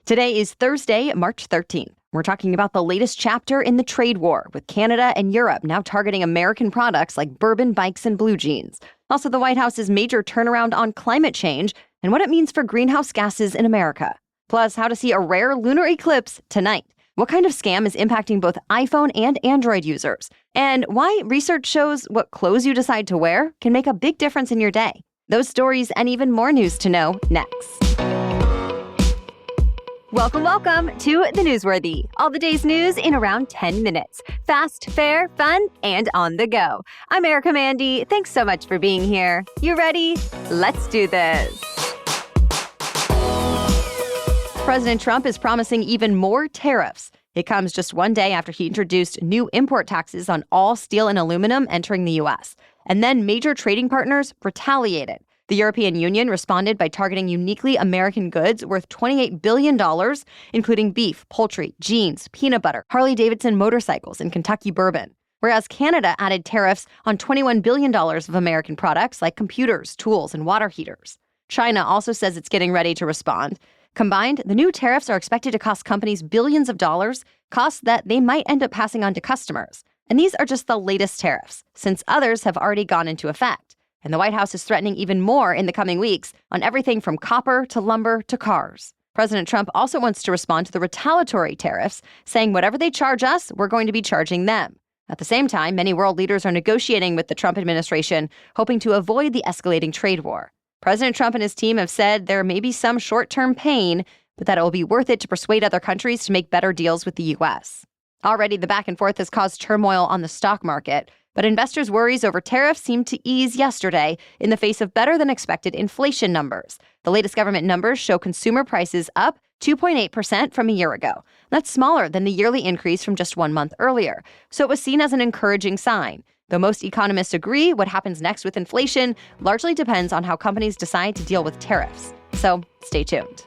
Today is Thursday, March 13th. We're talking about the latest chapter in the trade war, with Canada and Europe now targeting American products like bourbon, bikes, and blue jeans. Also, the White House's major turnaround on climate change and what it means for greenhouse gases in America. Plus, how to see a rare lunar eclipse tonight. What kind of scam is impacting both iPhone and Android users? And why research shows what clothes you decide to wear can make a big difference in your day. Those stories and even more news to know next. Welcome to The Newsworthy. All the day's news in around 10 minutes. Fast, fair, fun, and on the go. I'm Erica Mandy. Thanks so much for being here. You ready? Let's do this. President Trump is promising even more tariffs. It comes just one day after he introduced new import taxes on all steel and aluminum entering the U.S. And then major trading partners retaliated. The European Union responded by targeting uniquely American goods worth $28 billion, including beef, poultry, jeans, peanut butter, Harley-Davidson motorcycles, and Kentucky bourbon. Whereas Canada added tariffs on $21 billion of American products like computers, tools, and water heaters. China also says it's getting ready to respond. Combined, the new tariffs are expected to cost companies billions of dollars, costs that they might end up passing on to customers. And these are just the latest tariffs, since others have already gone into effect. And the White House is threatening even more in the coming weeks on everything from copper to lumber to cars. President Trump also wants to respond to the retaliatory tariffs, saying whatever they charge us, we're going to be charging them. At the same time, many world leaders are negotiating with the Trump administration, hoping to avoid the escalating trade war. President Trump and his team have said there may be some short-term pain, but that it will be worth it to persuade other countries to make better deals with the U.S. Already, the back and forth has caused turmoil on the stock market. But investors' worries over tariffs seemed to ease yesterday in the face of better-than-expected inflation numbers. The latest government numbers show consumer prices up 2.8% from a year ago. That's smaller than the yearly increase from just 1 month earlier. So it was seen as an encouraging sign. Though most economists agree what happens next with inflation largely depends on how companies decide to deal with tariffs. So stay tuned.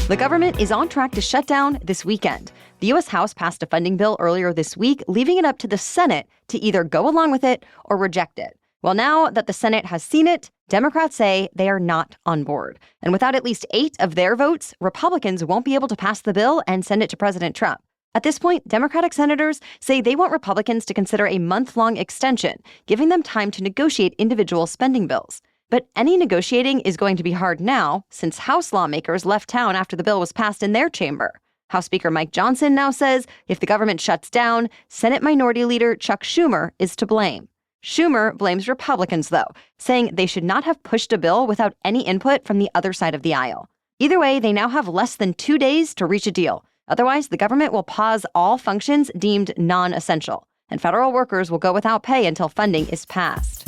The government is on track to shut down this weekend. The U.S. House passed a funding bill earlier this week, leaving it up to the Senate to either go along with it or reject it. Well, now that the Senate has seen it, Democrats say they are not on board. And without at least 8 of their votes, Republicans won't be able to pass the bill and send it to President Trump. At this point, Democratic senators say they want Republicans to consider a month-long extension, giving them time to negotiate individual spending bills. But any negotiating is going to be hard now, since House lawmakers left town after the bill was passed in their chamber. House Speaker Mike Johnson now says if the government shuts down, Senate Minority Leader Chuck Schumer is to blame. Schumer blames Republicans, though, saying they should not have pushed a bill without any input from the other side of the aisle. Either way, they now have less than 2 days to reach a deal. Otherwise, the government will pause all functions deemed non-essential, and federal workers will go without pay until funding is passed.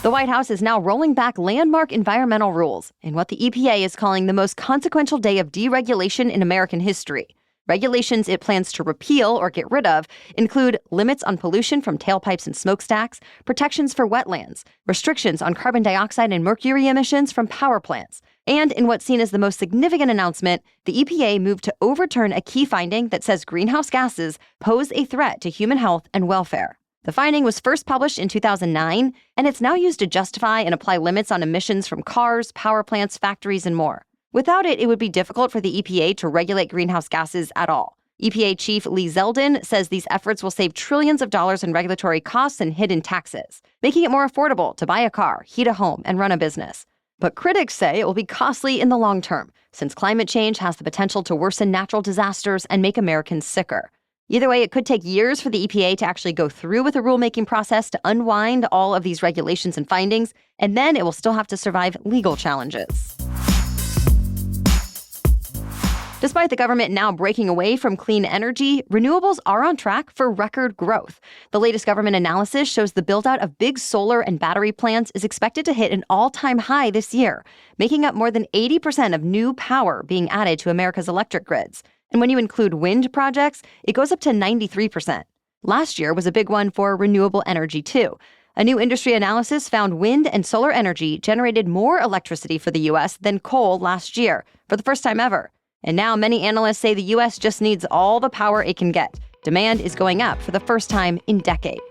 The White House is now rolling back landmark environmental rules in what the EPA is calling the most consequential day of deregulation in American history. Regulations it plans to repeal or get rid of include limits on pollution from tailpipes and smokestacks, protections for wetlands, restrictions on carbon dioxide and mercury emissions from power plants, and in what's seen as the most significant announcement, the EPA moved to overturn a key finding that says greenhouse gases pose a threat to human health and welfare. The finding was first published in 2009, and it's now used to justify and apply limits on emissions from cars, power plants, factories, and more. Without it, it would be difficult for the EPA to regulate greenhouse gases at all. EPA Chief Lee Zeldin says these efforts will save trillions of dollars in regulatory costs and hidden taxes, making it more affordable to buy a car, heat a home, and run a business. But critics say it will be costly in the long term, since climate change has the potential to worsen natural disasters and make Americans sicker. Either way, it could take years for the EPA to actually go through with the rulemaking process to unwind all of these regulations and findings, and then it will still have to survive legal challenges. Despite the government now breaking away from clean energy, renewables are on track for record growth. The latest government analysis shows the build-out of big solar and battery plants is expected to hit an all-time high this year, making up more than 80% of new power being added to America's electric grids. And when you include wind projects, it goes up to 93%. Last year was a big one for renewable energy, too. A new industry analysis found wind and solar energy generated more electricity for the U.S. than coal last year, for the first time ever. And now many analysts say the U.S. just needs all the power it can get. Demand is going up for the first time in decades.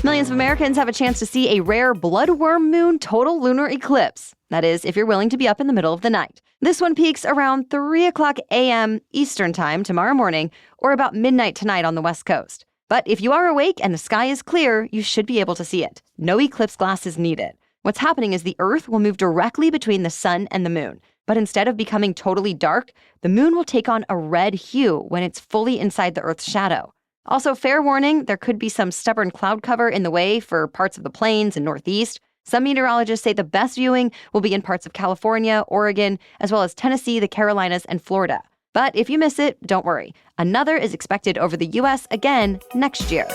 Millions of Americans have a chance to see a rare bloodworm moon total lunar eclipse. That is, if you're willing to be up in the middle of the night. This one peaks around 3 o'clock a.m. Eastern Time tomorrow morning, or about midnight tonight on the West Coast. But if you are awake and the sky is clear, you should be able to see it. No eclipse glasses needed. What's happening is the Earth will move directly between the sun and the moon. But instead of becoming totally dark, the moon will take on a red hue when it's fully inside the Earth's shadow. Also, fair warning, there could be some stubborn cloud cover in the way for parts of the plains and Northeast. Some meteorologists say the best viewing will be in parts of California, Oregon, as well as Tennessee, the Carolinas, and Florida. But if you miss it, don't worry. Another is expected over the U.S. again next year.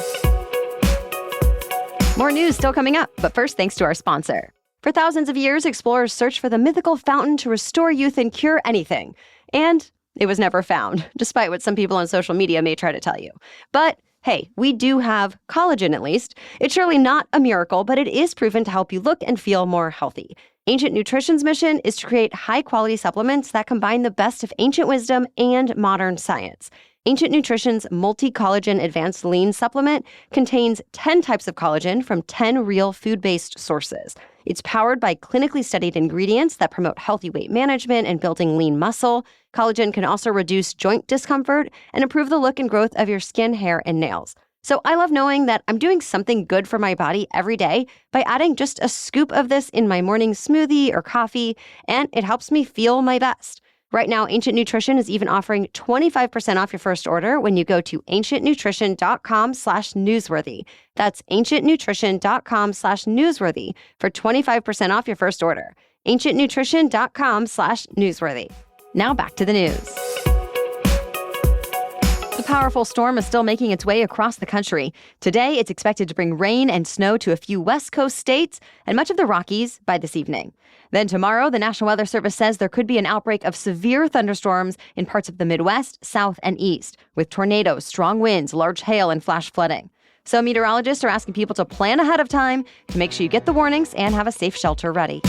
More news still coming up, but first, thanks to our sponsor. For thousands of years, explorers searched for the mythical fountain to restore youth and cure anything. And it was never found, despite what some people on social media may try to tell you. But hey, we do have collagen at least. It's surely not a miracle, but it is proven to help you look and feel more healthy. Ancient Nutrition's mission is to create high-quality supplements that combine the best of ancient wisdom and modern science. Ancient Nutrition's Multi-Collagen Advanced Lean supplement contains 10 types of collagen from 10 real food-based sources. It's powered by clinically studied ingredients that promote healthy weight management and building lean muscle. Collagen can also reduce joint discomfort and improve the look and growth of your skin, hair, and nails. So I love knowing that I'm doing something good for my body every day by adding just a scoop of this in my morning smoothie or coffee, and it helps me feel my best. Right now, Ancient Nutrition is even offering 25% off your first order when you go to ancientnutrition.com/newsworthy. That's ancientnutrition.com/newsworthy for 25% off your first order. ancientnutrition.com/newsworthy. Now back to the news. A powerful storm is still making its way across the country. Today, it's expected to bring rain and snow to a few West Coast states and much of the Rockies by this evening. Then tomorrow, the National Weather Service says there could be an outbreak of severe thunderstorms in parts of the Midwest, South, and East, with tornadoes, strong winds, large hail, and flash flooding. So meteorologists are asking people to plan ahead of time to make sure you get the warnings and have a safe shelter ready.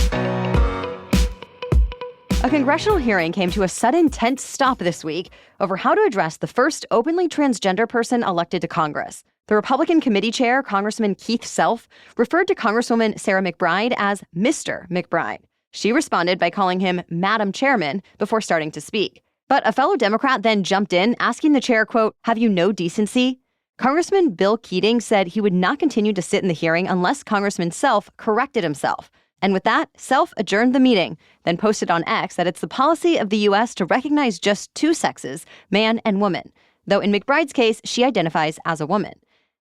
A congressional hearing came to a sudden tense stop this week over how to address the first openly transgender person elected to Congress. The Republican committee chair, Congressman Keith Self, referred to Congresswoman Sarah McBride as Mr. McBride. She responded by calling him Madam Chairman before starting to speak. But a fellow Democrat then jumped in, asking the chair, quote, "Have you no decency?" Congressman Bill Keating said he would not continue to sit in the hearing unless Congressman Self corrected himself. And with that, Self adjourned the meeting, then posted on X that it's the policy of the U.S. to recognize just two sexes, man and woman, though in McBride's case, she identifies as a woman.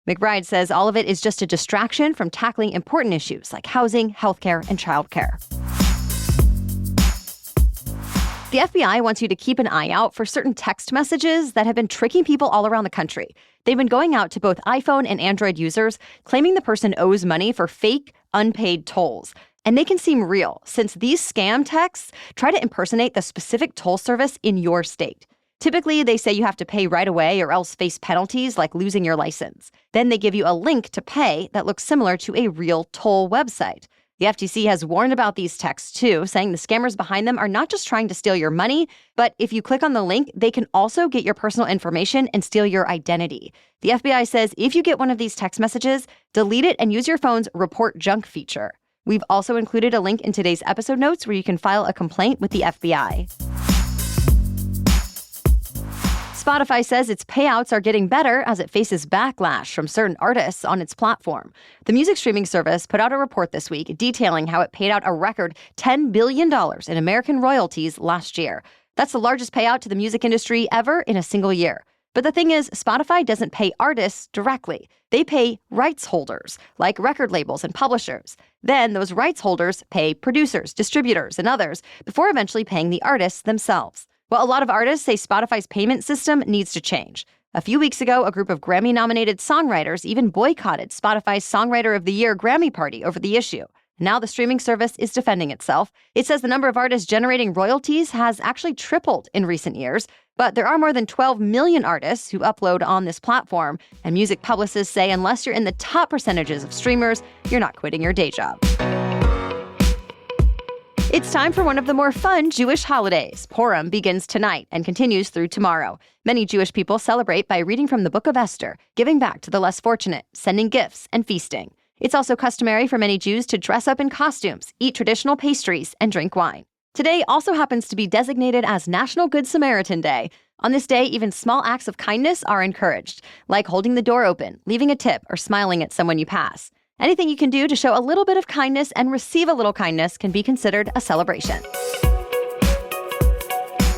McBride says all of it is just a distraction from tackling important issues like housing, healthcare, and childcare. The FBI wants you to keep an eye out for certain text messages that have been tricking people all around the country. They've been going out to both iPhone and Android users, claiming the person owes money for fake, unpaid tolls. And they can seem real, since these scam texts try to impersonate the specific toll service in your state. Typically, they say you have to pay right away or else face penalties like losing your license. Then they give you a link to pay that looks similar to a real toll website. The FTC has warned about these texts too, saying the scammers behind them are not just trying to steal your money, but if you click on the link, they can also get your personal information and steal your identity. The FBI says if you get one of these text messages, delete it and use your phone's report junk feature. We've also included a link in today's episode notes where you can file a complaint with the FBI. Spotify says its payouts are getting better as it faces backlash from certain artists on its platform. The music streaming service put out a report this week detailing how it paid out a record $10 billion in American royalties last year. That's the largest payout to the music industry ever in a single year. But the thing is, Spotify doesn't pay artists directly. They pay rights holders, like record labels and publishers. Then those rights holders pay producers, distributors, and others before eventually paying the artists themselves. Well, a lot of artists say Spotify's payment system needs to change. A few weeks ago, a group of Grammy-nominated songwriters even boycotted Spotify's Songwriter of the Year Grammy party over the issue. Now the streaming service is defending itself. It says the number of artists generating royalties has actually tripled in recent years, but there are more than 12 million artists who upload on this platform, and music publicists say unless you're in the top percentages of streamers, you're not quitting your day job. It's time for one of the more fun Jewish holidays. Purim begins tonight and continues through tomorrow. Many Jewish people celebrate by reading from the Book of Esther, giving back to the less fortunate, sending gifts, and feasting. It's also customary for many Jews to dress up in costumes, eat traditional pastries, and drink wine. Today also happens to be designated as National Good Samaritan Day. On this day, even small acts of kindness are encouraged, like holding the door open, leaving a tip, or smiling at someone you pass. Anything you can do to show a little bit of kindness and receive a little kindness can be considered a celebration.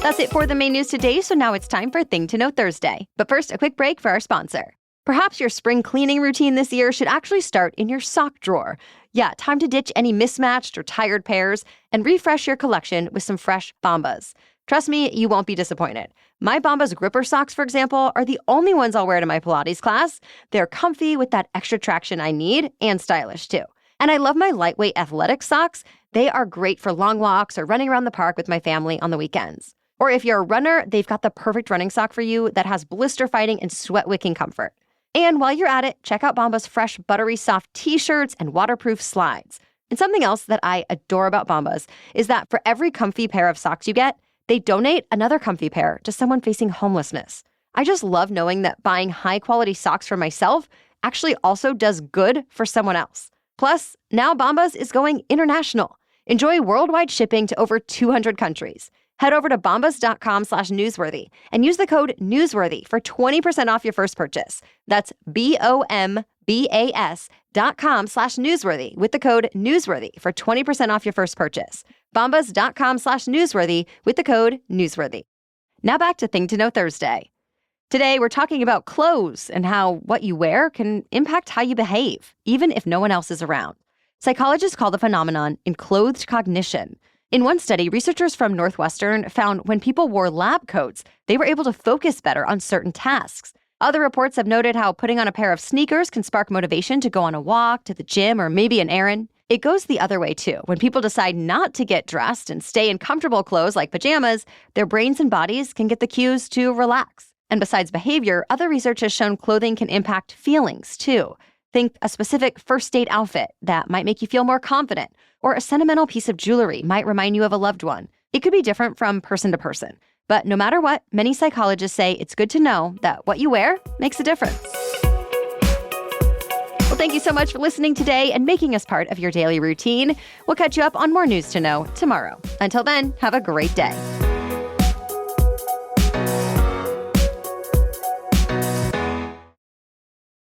That's it for the main news today, so now it's time for Thing to Know Thursday. But first, a quick break for our sponsor. Perhaps your spring cleaning routine this year should actually start in your sock drawer. Yeah, time to ditch any mismatched or tired pairs and refresh your collection with some fresh Bombas. Trust me, you won't be disappointed. My Bombas gripper socks, for example, are the only ones I'll wear to my Pilates class. They're comfy with that extra traction I need and stylish too. And I love my lightweight athletic socks. They are great for long walks or running around the park with my family on the weekends. Or if you're a runner, they've got the perfect running sock for you that has blister fighting and sweat wicking comfort. And while you're at it, check out Bombas' fresh buttery soft t-shirts and waterproof slides. And something else that I adore about Bombas is that for every comfy pair of socks you get, they donate another comfy pair to someone facing homelessness. I just love knowing that buying high-quality socks for myself actually also does good for someone else. Plus, now Bombas is going international. Enjoy worldwide shipping to over 200 countries. Head over to bombas.com/newsworthy and use the code newsworthy for 20% off your first purchase. That's BOMBAS.com/newsworthy with the code newsworthy for 20% off your first purchase. Bombas.com/newsworthy with the code newsworthy. Now back to Thing to Know Thursday. Today, we're talking about clothes and how what you wear can impact how you behave, even if no one else is around. Psychologists call the phenomenon enclothed cognition. In one study, researchers from Northwestern found when people wore lab coats, they were able to focus better on certain tasks. Other reports have noted how putting on a pair of sneakers can spark motivation to go on a walk, to the gym, or maybe an errand. It goes the other way, too. When people decide not to get dressed and stay in comfortable clothes like pajamas, their brains and bodies can get the cues to relax. And besides behavior, other research has shown clothing can impact feelings, too. Think a specific first date outfit that might make you feel more confident, or a sentimental piece of jewelry might remind you of a loved one. It could be different from person to person. But no matter what, many psychologists say it's good to know that what you wear makes a difference. Well, thank you so much for listening today and making us part of your daily routine. We'll catch you up on more news to know tomorrow. Until then, have a great day.